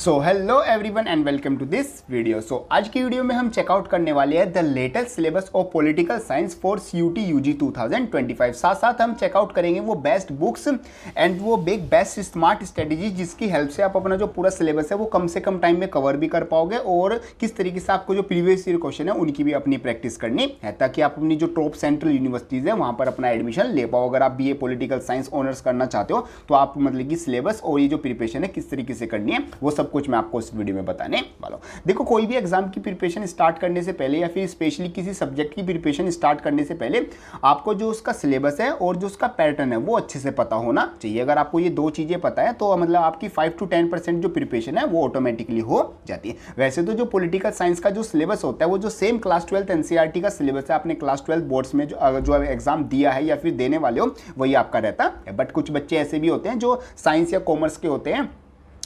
So hello everyone and welcome to this video. आज की video में हम चेकआउट करने वाले हैं the latest syllabus of political science for CUET UG 2025। साथ साथ हम चेकआउट करेंगे वो बेस्ट बुक्स एंड वो बेस्ट स्मार्ट स्ट्रेटेजी जिसकी हेल्प से आप अपना जो पूरा सिलेबस है वो कम से कम टाइम में कवर भी कर पाओगे और किस तरीके से आपको जो प्रीवियस ईयर क्वेश्चन है उनकी भी अपनी प्रैक्टिस करनी है ताकि आप अपनी जो टॉप सेंट्रल यूनिवर्सिटीज़ है वहाँ पर अपना एडमिशन ले पाओ। अगर आप बीए पॉलिटिकल साइंस ऑनर्स करना चाहते हो तो आप मतलब कि सिलेबस और ये जो प्रिपरेशन है किस तरीके से करनी है वो सब कुछ मैं आपको इस वीडियो में बताने वाला हूं। देखो, कोई भी एग्जाम की प्रिपरेशन स्टार्ट करने से पहले या फिर स्पेशली किसी सब्जेक्ट की प्रिपरेशन स्टार्ट करने से पहले आपको जो उसका सिलेबस है और जो उसका पैटर्न है वो अच्छे से पता होना चाहिए। अगर आपको ये दो चीजें पता है तो मतलब आपकी 5 to 10% जो प्रिपरेशन है वो ऑटोमेटिकली हो जाती है। वैसे तो जो पॉलिटिकल साइंस का जो सिलेबस होता है वो जो सेम क्लास 12 एनसीईआरटी का सिलेबस है, आपने क्लास 12 बोर्ड्स में जो एग्जाम दिया है या फिर देने वाले हो वही आपका रहता है। बट कुछ बच्चे ऐसे भी होते हैं जो साइंस या कॉमर्स के होते हैं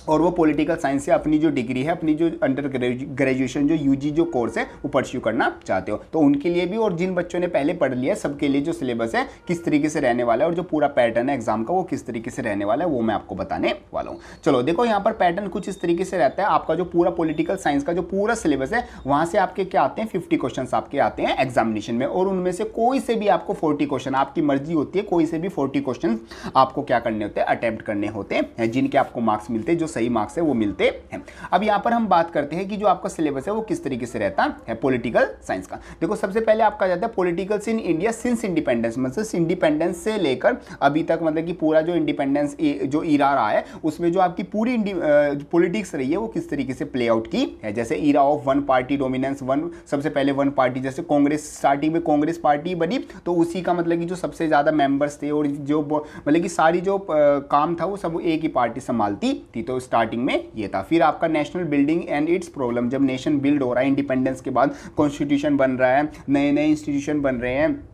और वो पॉलिटिकल साइंस से अपनी जो डिग्री है, अपनी जो अंडर ग्रेजुएशन जो यूजी जो कोर्स है वो परस्यू करना चाहते हो तो उनके लिए भी, और जिन बच्चों ने पहले पढ़ लिया सबके लिए जो सिलेबस है किस तरीके से रहने वाला है और जो पूरा पैटर्न है एग्जाम का वो किस तरीके से रहने वाला है वो मैं आपको बताने वाला हूँ। चलो देखो, यहाँ पर पैटर्न कुछ इस तरीके से रहता है। आपका जो पूरा पॉलिटिकल साइंस का जो पूरा सिलेबस है वहाँ से आपके क्या आते हैं 50 क्वेश्चन आपके आते हैं एग्जामिनेशन में, और उनमें से कोई से भी आपको 40 क्वेश्चन, आपकी मर्जी होती है, कोई से भी 40 क्वेश्चन आपको क्या करने होते हैं, अटेम्प्ट करने होते हैं, जिनके आपको मार्क्स मिलते हैं, जो सही मार्क्स है वो मिलते हैं। अब यहां पर हम बात करते हैं कि जो आपका सिलेबस है वो किस तरीके से रहता है पॉलिटिकल साइंस का। देखो, सबसे पहले आपका जाता है politicals in India since independence, मतलब इंडिपेंडेंस से लेकर अभी तक, मतलब कि पूरा जो इंडिपेंडेंस जो ईरा रहा है उसमें जो आपकी पूरी पॉलिटिक्स रही है वो किस तरीके से प्ले आउट की है। जैसे era of one party dominance, सबसे पहले वन पार्टी, जैसे कांग्रेस स्टार्टिंग में कांग्रेस पार्टी बनी तो उसी का मतलब कि जो सबसे ज्यादा मेंबर्स थे और जो मतलब कि सारी जो काम था वो सब एक ही पार्टी संभालती थी, तो स्टार्टिंग में ये था। फिर आपका national building and it's problem, जब नेशन बिल्ड हो रहा है इंडिपेंडेंस के बाद, कॉन्स्टिट्यूशन बन रहा है, नए नए इंस्टीट्यूशन बन रहे हैं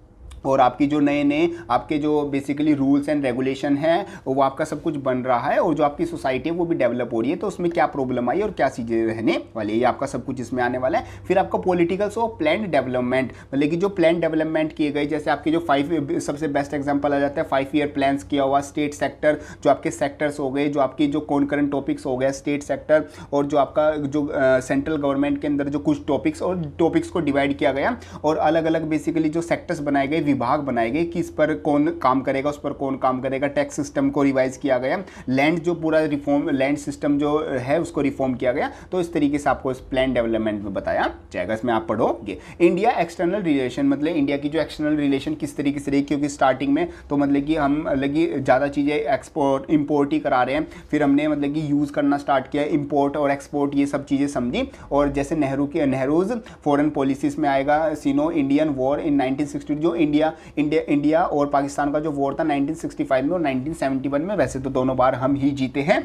और आपकी जो नए नए आपके जो बेसिकली रूल्स एंड रेगुलेशन है वो आपका सब कुछ बन रहा है और जो आपकी सोसाइटी है वो भी डेवलप हो रही है, तो उसमें क्या प्रॉब्लम आई और क्या चीज़ें रहने वाली है, ये आपका सब कुछ इसमें आने वाला है। फिर आपका पॉलिटिकल्स ऑफ प्लान डेवलपमेंट, मतलब कि जो प्लान डेवलपमेंट किए गए, जैसे आपके जो 5 सबसे बेस्ट एग्जाम्पल आ जाता है 5 ईयर प्लान्स किया हुआ, स्टेट सेक्टर, जो आपके सेक्टर्स हो गए, जो आपकी जो कॉन्करेंट टॉपिक्स हो गए स्टेट सेक्टर, और जो आपका जो सेंट्रल गवर्नमेंट के अंदर जो कुछ टॉपिक्स को डिवाइड किया गया और अलग अलग बेसिकली जो सेक्टर्स बनाए गए, विभाग बनाए गए कि इस पर कौन काम करेगा, उस पर कौन काम करेगा। टैक्स सिस्टम को रिवाइज किया गया, लैंड जो पूरा रिफॉर्म, लैंड सिस्टम जो है उसको रिफॉर्म किया गया, तो इस तरीके से आपको इस प्लान डेवलपमेंट में बताया जाएगा। इसमें आप पढ़ोगे इंडिया एक्सटर्नल रिलेशन, मतलब इंडिया की जो एक्सटर्नल रिलेशन किस तरीके से रही, क्योंकि स्टार्टिंग में तो मतलब कि हम मतलब कि ज़्यादा चीज़ें एक्सपोर्ट इंपोर्ट ही करा रहे हैं, फिर हमने मतलब कि यूज़ करना स्टार्ट किया इंपोर्ट और एक्सपोर्ट, ये सब चीज़ें समझी। और जैसे नेहरूज फॉरेन पॉलिसीज में आएगा सिनो इंडियन वॉर इन 1960, जो इंडिया और पाकिस्तान का जो वॉर था 1965 में और 1971 में, वैसे तो दोनों बार हम ही जीते हैं,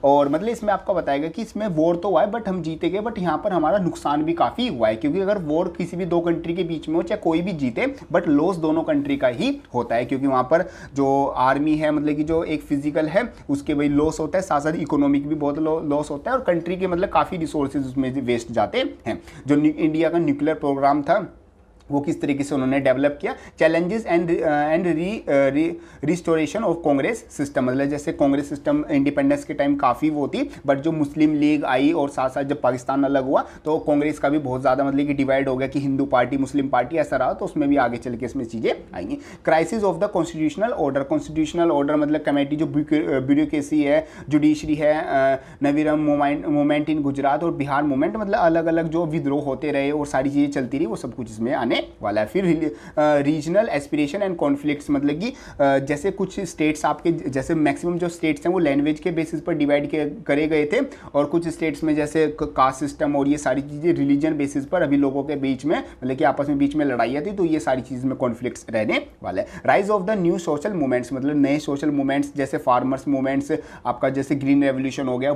और मतलब इसमें आपको बताएगा कि इसमें वॉर तो हुआ है बट हम जीते गए, बट यहाँ पर हमारा नुकसान भी काफ़ी हुआ है, क्योंकि अगर वॉर किसी भी दो कंट्री के बीच में हो, चाहे कोई भी जीते, बट लॉस दोनों कंट्री का ही होता है, क्योंकि वहाँ पर जो आर्मी है मतलब कि जो एक फिजिकल है उसके भाई लॉस होता है, साथ साथ इकोनॉमिक भी बहुत लॉस होता है और कंट्री के मतलब काफ़ी रिसोर्सेज उसमें वेस्ट जाते हैं। जो इंडिया का न्यूक्लियर प्रोग्राम था वो किस तरीके से उन्होंने डेवलप किया, challenges and restoration of Congress system, मतलब जैसे कांग्रेस सिस्टम इंडिपेंडेंस के टाइम काफ़ी वो थी, बट जो मुस्लिम लीग आई और साथ साथ जब पाकिस्तान अलग हुआ तो कांग्रेस का भी बहुत ज़्यादा मतलब कि डिवाइड हो गया कि हिंदू पार्टी मुस्लिम पार्टी ऐसा रहा, तो उसमें भी आगे चल के इसमें चीज़ें आएंगी। Crisis of the constitutional order, मतलब कमेटी जो ब्यूरोक्रेसी है, जुडिशरी है, नवीरम मूवमेंट इन गुजरात और बिहार मूवमेंट, मतलब अलग अलग जो विद्रोह होते रहे और सारी चीज़ें चलती रही, वो सब कुछ इसमें आने वाला है। फिर रीजनल एस्पिरेशन एंड कॉन्फ्लिक्ट्स, मतलब कि जैसे कुछ स्टेट्स आपके, जैसे मैक्सिमम जो स्टेट्स हैं वो लैंग्वेज के बेसिस पर डिवाइड करे गए थे, और कुछ स्टेट्स में जैसे कास्ट सिस्टम और ये सारी चीज़ें रिलीजन बेसिस पर अभी लोगों के बीच में मतलब कि आपस में बीच में लड़ाइयाँ थी, तो ये सारी चीज़ में कॉन्फ्लिक्ट्स रहने वाला है। Rise of the new social movements, मतलब नए सोशल मूवमेंट्स, जैसे फार्मर्स मूवमेंट्स, आपका जैसे ग्रीन रेवोल्यूशन हो गया,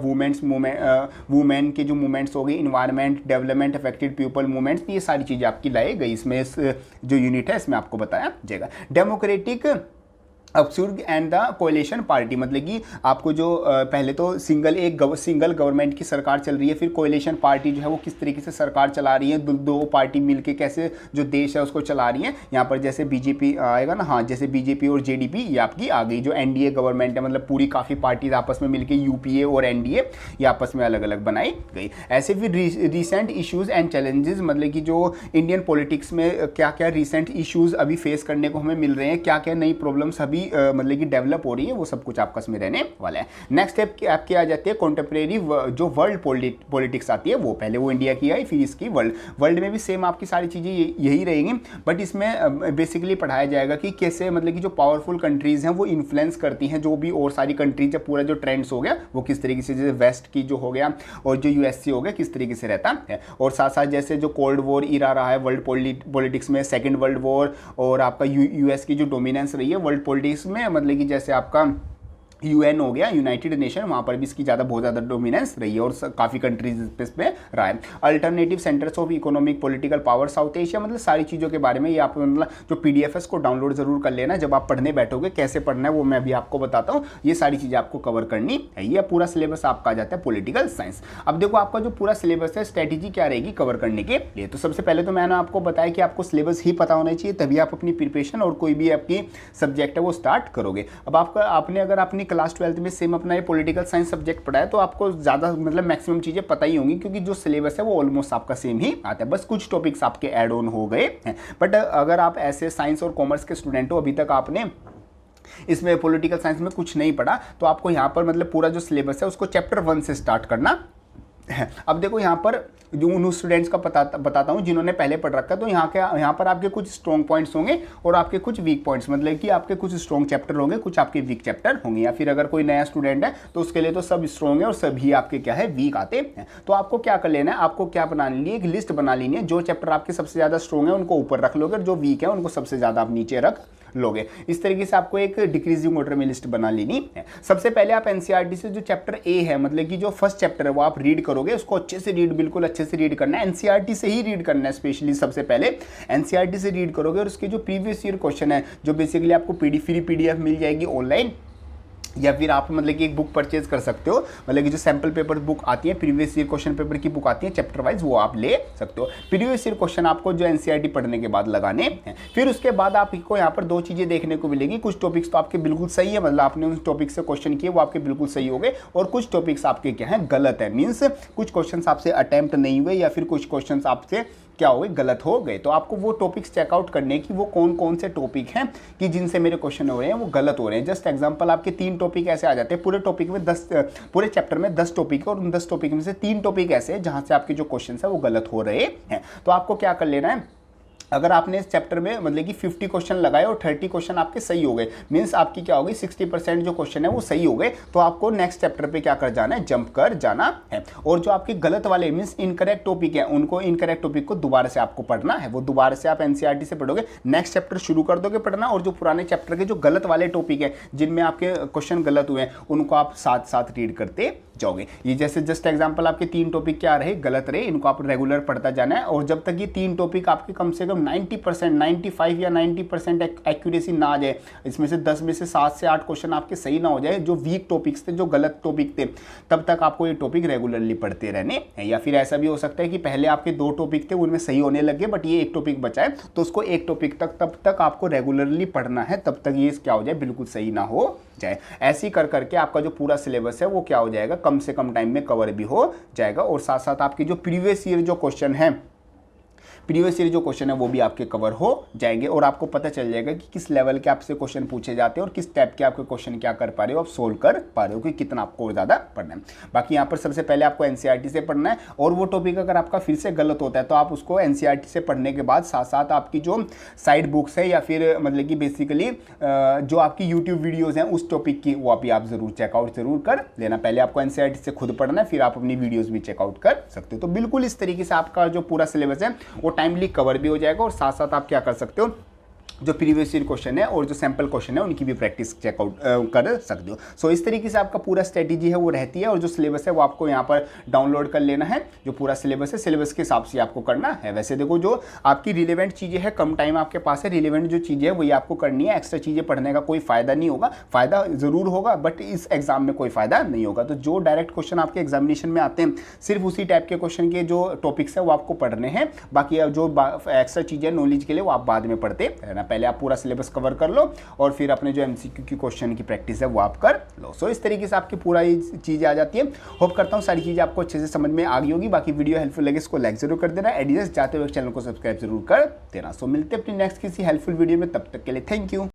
वुमेन के जो मूवमेंट्स हो गए, environment development affected people movements, ये सारी चीज़ें आपकी लाई गई इसमें, जो यूनिट है इसमें आपको बताया जाएगा। Democratic absurd and the coalition party, मतलब कि आपको जो पहले तो सिंगल गवर्नमेंट की सरकार चल रही है, फिर कोएलिशन पार्टी जो है वो किस तरीके से सरकार चला रही है, दो पार्टी मिलके कैसे जो देश है उसको चला रही है। यहाँ पर जैसे बीजेपी आएगा ना, हाँ जैसे बीजेपी और जेडीपी ये आपकी आ गई। जो एनडीए गवर्नमेंट है, मतलब पूरी काफ़ी पार्टीज आपस में मिलकर यूपीए और एनडीए ये आपस में अलग अलग बनाई गई। ऐसे फिर रिसेंट इश्यूज एंड चैलेंजेस, मतलब कि जो इंडियन पॉलिटिक्स में क्या क्या रिसेंट इश्यूज अभी फेस करने को हमें मिल रहे हैं, क्या क्या नई प्रॉब्लम्स अभी मतलब कि डेवलप हो रही है, वो सब कुछ आपका इसमें रहने वाला है। नेक्स्ट स्टेप आपकी आ जाती है कॉन्टेम्प्रेरी जो वर्ल्ड पॉलिटिक्स आती है, वो पहले वो इंडिया की आई, फिर इसकी वर्ल्ड में भी सेम आपकी सारी चीज़ें यही रहेंगी, बट इसमें बेसिकली पढ़ाया जाएगा कि कैसे मतलब कि जो पावरफुल कंट्रीज़ हैं वो इन्फ्लुएंस करती हैं जो भी और सारी कंट्रीज है, पूरा जो ट्रेंड्स हो गया वो किस तरीके से, जैसे वेस्ट की जो हो गया और जो यूएससी हो गया किस तरीके से रहता है। और साथ साथ जैसे जो कोल्ड वॉर इरा रहा है वर्ल्ड पॉलिटिक्स में, सेकेंड वर्ल्ड वॉर और आपका यूएस की जो डोमिनेंस रही है वर्ल्ड पॉलिटिक्स में, मतलब कि जैसे आपका यूएन हो गया, यूनाइटेड नेशन, वहाँ पर भी इसकी बहुत ज़्यादा डोमिनेंस रही है और काफ़ी कंट्रीज इस पे रहा है। Alternative centres of economic political power south Asia, मतलब सारी चीज़ों के बारे में ये आप मतलब जो पीडीएफ है इसको डाउनलोड जरूर कर लेना, जब आप पढ़ने बैठोगे कैसे पढ़ना है वो मैं अभी आपको बताता हूँ। ये सारी चीज़ें आपको कवर करनी है। ये पूरा सिलेबस आपका आ जाता है पॉलिटिकल साइंस। अब देखो आपका जो पूरा सिलेबस है, स्ट्रेटेजी क्या रहेगी कवर करने के लिए। तो सबसे पहले तो मैंने आपको बताया कि आपको सिलेबस ही पता होना चाहिए, तभी आप अपनी प्रिपरेशन और कोई भी आपकी सब्जेक्ट है वो स्टार्ट करोगे। अब आपने अगर अपनी क्लास 12 में अपना ये पॉलिटिकल साइंस सब्जेक्ट पढ़ा है तो आपको ज़्यादा मतलब मैक्सिमम चीज़ें पता ही होंगी, क्योंकि जो सिलेबस है वो ऑलमोस्ट आपका सेम ही आता है, बस कुछ टॉपिक्स आपके ऐड ऑन हो गए हैं। बट अगर आप ऐसे साइंस और कॉमर्स के स्टूडेंट हो, अभी तक आपने इसमें पॉलिटिकल साइंस में कुछ नहीं पढ़ा, तो आपको यहाँ पर मतलब पूरा जो सिलेबस है उसको चैप्टर 1 से स्टार्ट करना है। अब देखो यहाँ पर जो उन स्टूडेंट्स का बताता हूँ जिन्होंने पहले पढ़ रखा है, तो यहाँ पर आपके कुछ स्ट्रॉन्ग पॉइंट्स होंगे और आपके कुछ वीक पॉइंट्स, मतलब कि आपके कुछ स्ट्रॉन्ग चैप्टर होंगे, कुछ आपके वीक चैप्टर होंगे। या फिर अगर कोई नया स्टूडेंट है तो उसके लिए तो सब स्ट्रॉन्ग है और सभी आपके क्या है वीक आते हैं। तो आपको क्या कर लेना है, आपको क्या बना लेनी है, एक लिस्ट बना लेनी है। जो चैप्टर आपके सबसे ज़्यादा स्ट्रॉन्ग है उनको ऊपर रख लोगे और जो वीक है उनको सबसे ज़्यादा आप नीचे रख लोगे। इस तरीके से आपको एक डिक्रीजिंग ऑर्डर में लिस्ट बना लेनी है। सबसे पहले आप एनसीईआरटी से जो चैप्टर ए है, मतलब कि जो फर्स्ट चैप्टर है वो आप रीड करोगे, उसको अच्छे से रीड, बिल्कुल अच्छे से रीड करना है। एनसीईआरटी से ही रीड करना है, स्पेशली सबसे पहले एनसीईआरटी से रीड करोगे और उसके जो प्रीवियस ईयर क्वेश्चन है, जो बेसिकली आपको फ्री पीडीएफ मिल जाएगी ऑनलाइन, या फिर आप मतलब कि एक बुक परचेज कर सकते हो, मतलब कि जो सैम्पल पेपर बुक आती है, प्रीवियस ईयर क्वेश्चन पेपर की बुक आती है चैप्टर वाइज, वो आप ले सकते हो। प्रीवियस ईयर क्वेश्चन आपको जो एनसीईआरटी पढ़ने के बाद लगाने हैं। फिर उसके बाद आपको यहाँ पर दो चीज़ें देखने को मिलेगी। कुछ टॉपिक्स तो आपके बिल्कुल सही है, मतलब आपने उस टॉपिक से क्वेश्चन किए वो आपके बिल्कुल सही हो गए, और कुछ टॉपिक्स आपके क्या है गलत है, मीन्स कुछ क्वेश्चन आपसे अटेम्प्ट नहीं हुए या फिर कुछ क्वेश्चन आपसे क्या हो गए, गलत हो गए। तो आपको वो टॉपिक्स चेकआउट करने की वो कौन कौन से टॉपिक हैं कि जिनसे मेरे क्वेश्चन हो रहे हैं वो गलत हो रहे हैं। जस्ट एग्जांपल, आपके 3 टॉपिक ऐसे आ जाते हैं पूरे टॉपिक में, पूरे चैप्टर में 10 टॉपिक है और उन 10 टॉपिक में से 3 टॉपिक ऐसे हैं जहां से आपके जो क्वेश्चन है वो गलत हो रहे हैं। तो आपको क्या कर लेना है, अगर आपने इस चैप्टर में मतलब कि 50 क्वेश्चन लगाए और 30 क्वेश्चन आपके सही हो गए, मीन्स आपकी क्या होगी 60% जो क्वेश्चन है वो सही हो गए, तो आपको नेक्स्ट चैप्टर पे क्या कर जाना है, जंप कर जाना है। और जो आपके गलत वाले मीन्स इनकरेक्ट टॉपिक है, उनको इनकरेक्ट टॉपिक को दोबारा से आपको पढ़ना है, वो दोबारा से आप एनसीईआरटी से पढ़ोगे, नेक्स्ट चैप्टर शुरू कर दोगे पढ़ना, और जो पुराने चैप्टर के जो गलत वाले टॉपिक है जिनमें आपके क्वेश्चन गलत हुए हैं उनको आप साथ साथ रीड करते जाओगे। ये जैसे जस्ट एग्जांपल आपके 3 टॉपिक क्या रहे, गलत रहे, इनको आप रेगुलर पढ़ता जाना है। और जब तक ये 3 टॉपिक आपके कम से कम 90%, 95 या 90% एक्यूरेसी ना आ जाए, इसमें से 10 में से 7 से 8 क्वेश्चन आपके सही ना हो जाए, जो वीक टॉपिक्स थे, जो गलत टॉपिक थे, तब तक आपको ये टॉपिक रेगुलरली पढ़ते रहने हैं। या फिर ऐसा भी हो सकता है कि पहले आपके 2 टॉपिक थे उनमें सही होने लगे, बट ये 1 टॉपिक बचा है तो उसको 1 टॉपिक तक तब तक आपको रेगुलरली पढ़ना है, तब तक ये क्या हो जाए, बिल्कुल सही ना हो जाए। ऐसे ही कर करके आपका जो पूरा सिलेबस है वो क्या हो जाएगा, कम से कम टाइम में कवर भी हो जाएगा। और साथ साथ आपकी जो प्रीवियस ईयर जो क्वेश्चन है, प्रीवियस ईयर जो क्वेश्चन है वो भी आपके कवर हो जाएंगे, और आपको पता चल जाएगा कि किस लेवल के आपसे क्वेश्चन पूछे जाते हैं और किस टाइप के आपके क्वेश्चन क्या कर पा रहे हो, आप सोल्व कर पा रहे हो, कि कितना आपको ज़्यादा पढ़ना है। बाकी यहाँ पर सबसे पहले आपको एनसीईआरटी से पढ़ना है, और वो टॉपिक अगर आपका फिर से गलत होता है तो आप उसको एनसीईआरटी से पढ़ने के बाद साथ साथ आपकी जो साइड बुक्स है या फिर मतलब कि बेसिकली जो आपकी यूट्यूब वीडियोज़ हैं उस टॉपिक की वो आप ज़रूर चेकआउट जरूर कर लेना। पहले आपको एनसीईआरटी से खुद पढ़ना है, फिर आप अपनी वीडियोज़ भी चेकआउट कर सकते हो। तो बिल्कुल इस तरीके से आपका जो पूरा सिलेबस है वो टाइमली कवर भी हो जाएगा, और साथ साथ आप क्या कर सकते हो, जो प्रीवियस ईयर क्वेश्चन है और जो सैम्पल क्वेश्चन है उनकी भी प्रैक्टिस चेकआउट कर सकते हो। सो इस तरीके से आपका पूरा स्ट्रेटेजी है वो रहती है, और जो सिलेबस है वो आपको यहाँ पर डाउनलोड कर लेना है। जो पूरा सिलेबस है, सिलेबस के हिसाब से आपको करना है। वैसे देखो जो आपकी रिलेवेंट चीज़ें हैं, कम टाइम आपके पास है, रिलेवेंट जो चीज़ें है वही आपको करनी है। एक्स्ट्रा चीज़ें पढ़ने का कोई फायदा नहीं होगा, फायदा जरूर होगा बट इस एग्जाम में कोई फायदा नहीं होगा। तो जो डायरेक्ट क्वेश्चन आपके एग्जामिनेशन में आते हैं सिर्फ उसी टाइप के क्वेश्चन के जो टॉपिक्स है वो आपको पढ़ने हैं। बाकी जो एक्स्ट्रा चीज़ें नॉलेज के लिए वो आप बाद में पढ़ते रहना। पहले आप पूरा सिलेबस कवर कर लो और फिर अपने जो एमसीक्यू की क्वेश्चन की प्रैक्टिस है वो आप कर लो। सो इस तरीके से आपकी पूरा ये चीज़ें आ जाती है। होप करता हूँ सारी चीज़ें आपको अच्छे से समझ में आ गई होगी। बाकी वीडियो हेल्पफुल लगे इसको लाइक जरूर कर देना, एडियस जाते हुए चैनल को सब्सक्राइब जरूर कर देना। सो मिलते हैं अपनी नेक्स्ट किसी हेल्पफुल वीडियो में, तब तक के लिए थैंक यू।